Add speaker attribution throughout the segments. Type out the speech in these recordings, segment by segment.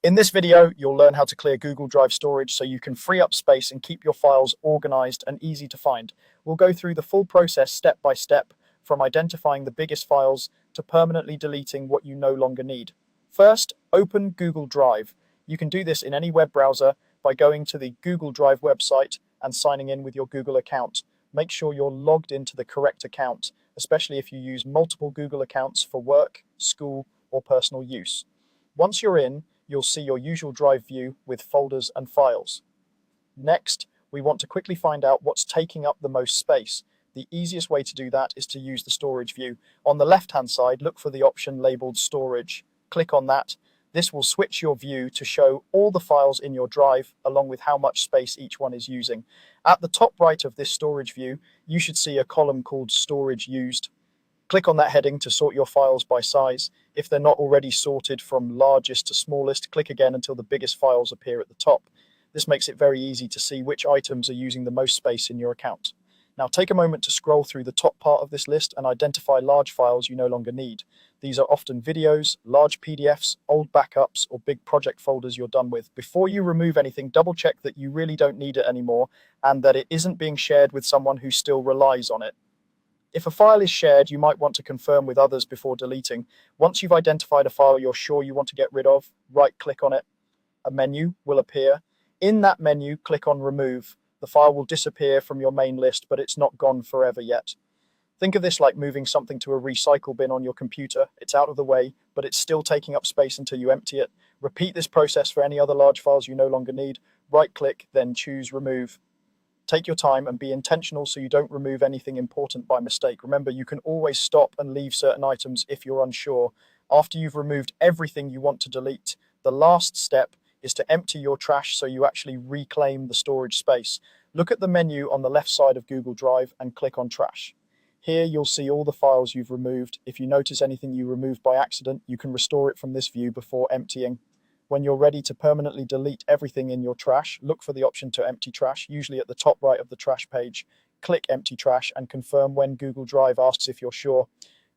Speaker 1: In this video, you'll learn how to clear Google Drive storage so you can free up space and keep your files organized and easy to find. We'll go through the full process step by step, from identifying the biggest files to permanently deleting what you no longer need. First, open Google Drive. You can do this in any web browser by going to the Google Drive website and signing in with your Google account. Make sure you're logged into the correct account, especially if you use multiple Google accounts for work, school, or personal use. Once you're in, you'll see your usual Drive view with folders and files. Next, we want to quickly find out what's taking up the most space. The easiest way to do that is to use the storage view. On the left-hand side, look for the option labeled Storage. Click on that. This will switch your view to show all the files in your drive, along with how much space each one is using. At the top right of this storage view, you should see a column called Storage Used. Click on that heading to sort your files by size. If they're not already sorted from largest to smallest, click again until the biggest files appear at the top. This makes it very easy to see which items are using the most space in your account. Now take a moment to scroll through the top part of this list and identify large files you no longer need. These are often videos, large PDFs, old backups, or big project folders you're done with. Before you remove anything, double check that you really don't need it anymore and that it isn't being shared with someone who still relies on it. If a file is shared, you might want to confirm with others before deleting. Once you've identified a file you're sure you want to get rid of, right-click on it. A menu will appear. In that menu, click on Remove. The file will disappear from your main list, but it's not gone forever yet. Think of this like moving something to a recycle bin on your computer. It's out of the way, but it's still taking up space until you empty it. Repeat this process for any other large files you no longer need. Right-click, then choose Remove. Take your time and be intentional so you don't remove anything important by mistake. Remember, you can always stop and leave certain items if you're unsure. After you've removed everything you want to delete, the last step is to empty your trash so you actually reclaim the storage space. Look at the menu on the left side of Google Drive and click on Trash. Here you'll see all the files you've removed. If you notice anything you removed by accident, you can restore it from this view before emptying. When you're ready to permanently delete everything in your trash, look for the option to empty trash, usually at the top right of the trash page. Click Empty Trash and confirm when Google Drive asks if you're sure.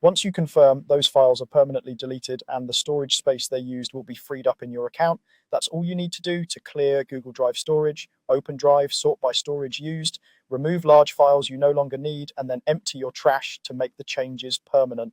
Speaker 1: Once you confirm, those files are permanently deleted and the storage space they used will be freed up in your account. That's all you need to do to clear Google Drive storage. Open Drive, sort by storage used, remove large files you no longer need, and then empty your trash to make the changes permanent.